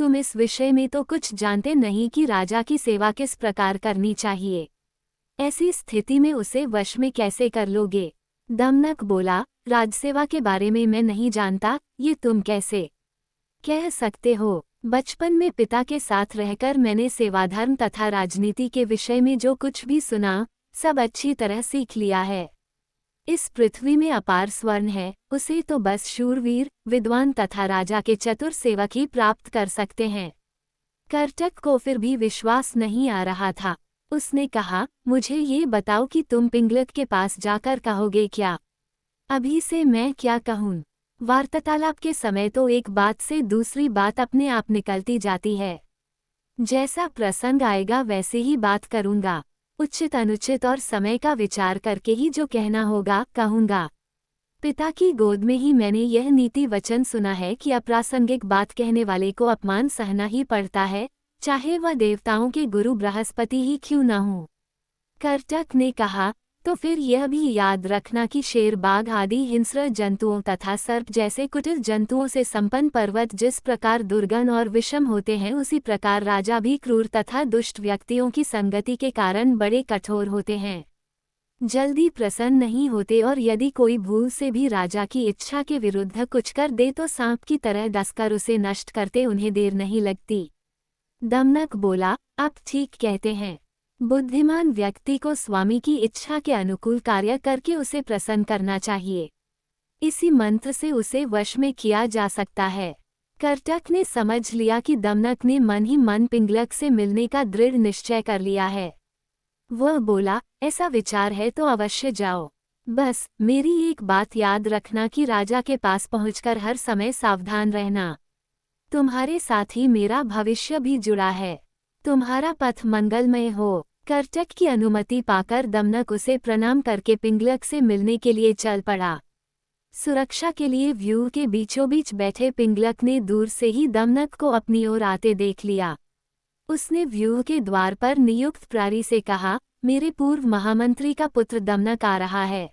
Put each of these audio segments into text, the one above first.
तुम इस विषय में तो कुछ जानते नहीं कि राजा की सेवा किस प्रकार करनी चाहिए। ऐसी स्थिति में उसे वश में कैसे कर लोगे? दमनक बोला, राजसेवा के बारे में मैं नहीं जानता, ये तुम कैसे कह सकते हो? बचपन में पिता के साथ रहकर मैंने सेवाधर्म तथा राजनीति के विषय में जो कुछ भी सुना, सब अच्छी तरह सीख लिया है। इस पृथ्वी में अपार स्वर्ण है, उसे तो बस शूरवीर, विद्वान तथा राजा के चतुर सेवक ही प्राप्त कर सकते हैं। कर्टक को फिर भी विश्वास नहीं आ रहा था। उसने कहा, मुझे ये बताओ कि तुम पिंगलक के पास जाकर कहोगे क्या? अभी से मैं क्या कहूँ? वार्तालाप के समय तो एक बात से दूसरी बात अपने आप निकलती जाती है। जैसा प्रसंग आएगा वैसे ही बात करूँगा। उचित अनुचित और समय का विचार करके ही जो कहना होगा कहूँगा। पिता की गोद में ही मैंने यह नीति वचन सुना है कि अप्रासंगिक बात कहने वाले को अपमान सहना ही पड़ता है, चाहे वह देवताओं के गुरु बृहस्पति ही क्यों न हो। कर्टक ने कहा, तो फिर यह भी याद रखना कि शेर, बाघ आदि हिंस्र जंतुओं तथा सर्प जैसे कुटिल जंतुओं से संपन्न पर्वत जिस प्रकार दुर्गम और विषम होते हैं, उसी प्रकार राजा भी क्रूर तथा दुष्ट व्यक्तियों की संगति के कारण बड़े कठोर होते हैं, जल्दी प्रसन्न नहीं होते, और यदि कोई भूल से भी राजा की इच्छा के विरुद्ध कुछ कर दे तो सांप की तरह डसकर उसे नष्ट करते उन्हें देर नहीं लगती। दमनक बोला, आप ठीक कहते हैं। बुद्धिमान व्यक्ति को स्वामी की इच्छा के अनुकूल कार्य करके उसे प्रसन्न करना चाहिए। इसी मंत्र से उसे वश में किया जा सकता है। कर्टक ने समझ लिया कि दमनक ने मन ही मन पिंगलक से मिलने का दृढ़ निश्चय कर लिया है। वह बोला, ऐसा विचार है तो अवश्य जाओ। बस मेरी एक बात याद रखना कि राजा के पास पहुंचकर हर समय सावधान रहना। तुम्हारे साथ ही मेरा भविष्य भी जुड़ा है। तुम्हारा पथ मंगलमय हो। कर्टक की अनुमति पाकर दमनक उसे प्रणाम करके पिंगलक से मिलने के लिए चल पड़ा। सुरक्षा के लिए व्यूह के बीचों बीच बैठे पिंगलक ने दूर से ही दमनक को अपनी ओर आते देख लिया। उसने व्यूह के द्वार पर नियुक्त प्रहरी से कहा, मेरे पूर्व महामंत्री का पुत्र दमनक आ रहा है।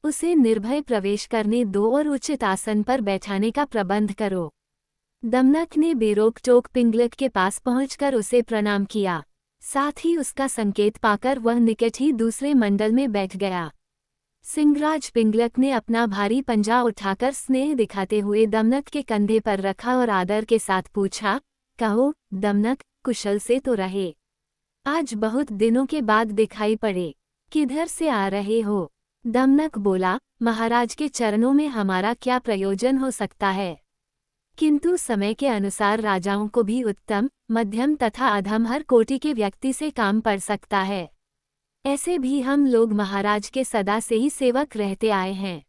उसे निर्भय प्रवेश करने दो और उचित आसन पर बैठाने का प्रबंध करो। दमनक ने बेरोक टोक पिंगलक के पास पहुंचकर उसे प्रणाम किया। साथ ही उसका संकेत पाकर वह निकट ही दूसरे मंडल में बैठ गया। सिंहराज पिंगलक ने अपना भारी पंजा उठाकर स्नेह दिखाते हुए दमनक के कंधे पर रखा और आदर के साथ पूछा, कहो दमनक, कुशल से तो रहे? आज बहुत दिनों के बाद दिखाई पड़े, किधर से आ रहे हो? दमनक बोला, महाराज के चरणों में हमारा क्या प्रयोजन हो सकता है, किंतु समय के अनुसार राजाओं को भी उत्तम, मध्यम तथा अधम हर कोटि के व्यक्ति से काम पड़ सकता है। ऐसे भी हम लोग महाराज के सदा से ही सेवक रहते आए हैं।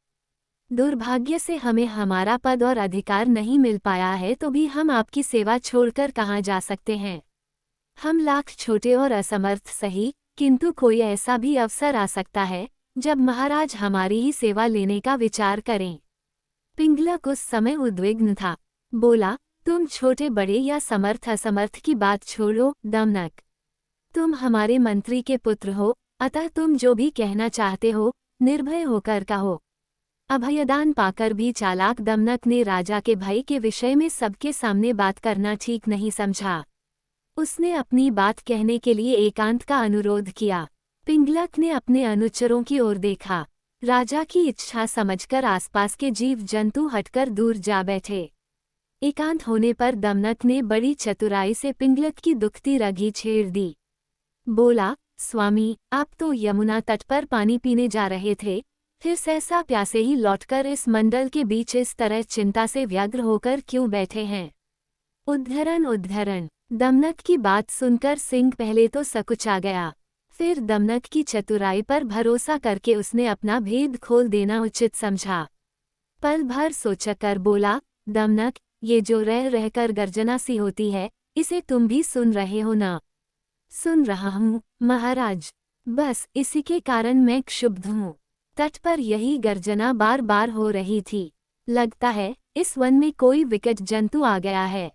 दुर्भाग्य से हमें हमारा पद और अधिकार नहीं मिल पाया है, तो भी हम आपकी सेवा छोड़कर कहाँ जा सकते हैं। हम लाख छोटे और असमर्थ सही, किंतु कोई ऐसा भी अवसर आ सकता है जब महाराज हमारी ही सेवा लेने का विचार करें। पिंगलक उस समय उद्विग्न था। बोला, तुम छोटे बड़े या समर्थ असमर्थ की बात छोड़ो दमनक। तुम हमारे मंत्री के पुत्र हो, अतः तुम जो भी कहना चाहते हो निर्भय होकर कहो। अभयदान पाकर भी चालाक दमनक ने राजा के भय के विषय में सबके सामने बात करना ठीक नहीं समझा। उसने अपनी बात कहने के लिए एकांत का अनुरोध किया। पिंगलक ने अपने अनुचरों की ओर देखा। राजा की इच्छा समझकर आसपास के जीव जंतु हटकर दूर जा बैठे। एकांत होने पर दमनक ने बड़ी चतुराई से पिंगलक की दुखती रगी छेड़ दी। बोला, स्वामी, आप तो यमुना तट पर पानी पीने जा रहे थे, फिर सहसा प्यासे ही लौटकर इस मंडल के बीच इस तरह चिंता से व्यग्र होकर क्यों बैठे हैं? उद्धरण। दमनक की बात सुनकर सिंह पहले तो सकुचा गया, फिर दमनक की चतुराई पर भरोसा करके उसने अपना भेद खोल देना उचित समझा। पल भर सोचकर बोला, दमनक, ये जो रह रहकर गर्जना सी होती है, इसे तुम भी सुन रहे हो ना? सुन रहा हूँ महाराज, बस इसी के कारण मैं क्षुब्ध हूँ। तट पर यही गर्जना बार बार हो रही थी। लगता है इस वन में कोई विकट जंतु आ गया है।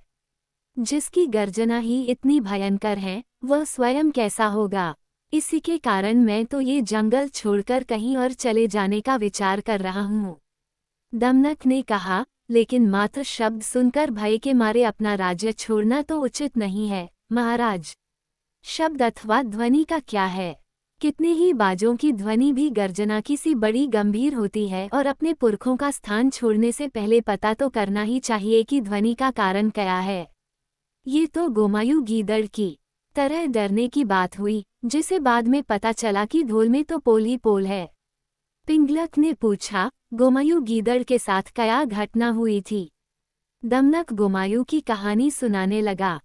जिसकी गर्जना ही इतनी भयंकर है, वह स्वयं कैसा होगा? इसी के कारण मैं तो ये जंगल छोड़कर कहीं और चले जाने का विचार कर रहा हूँ। दमनक ने कहा, लेकिन मात्र शब्द सुनकर भय के मारे अपना राज्य छोड़ना तो उचित नहीं है, महाराज। शब्द अथवा ध्वनि का क्या है? कितने ही बाजों की ध्वनि भी गर्जना की सी बड़ी गंभीर होती है और अपने पुरखों का स्थान छोड़ने से पहले पता तो करना ही चाहिए कि ध्वनि का कारण क्या है। ये तो गोमायु गीदड़ की तरह डरने की बात हुई, जिसे बाद में पता चला कि ढोल में तो पोल ही पोल है। पिंगलक ने पूछा, गोमायु गीदड़ के साथ क्या घटना हुई थी? दमनक गोमायु की कहानी सुनाने लगा।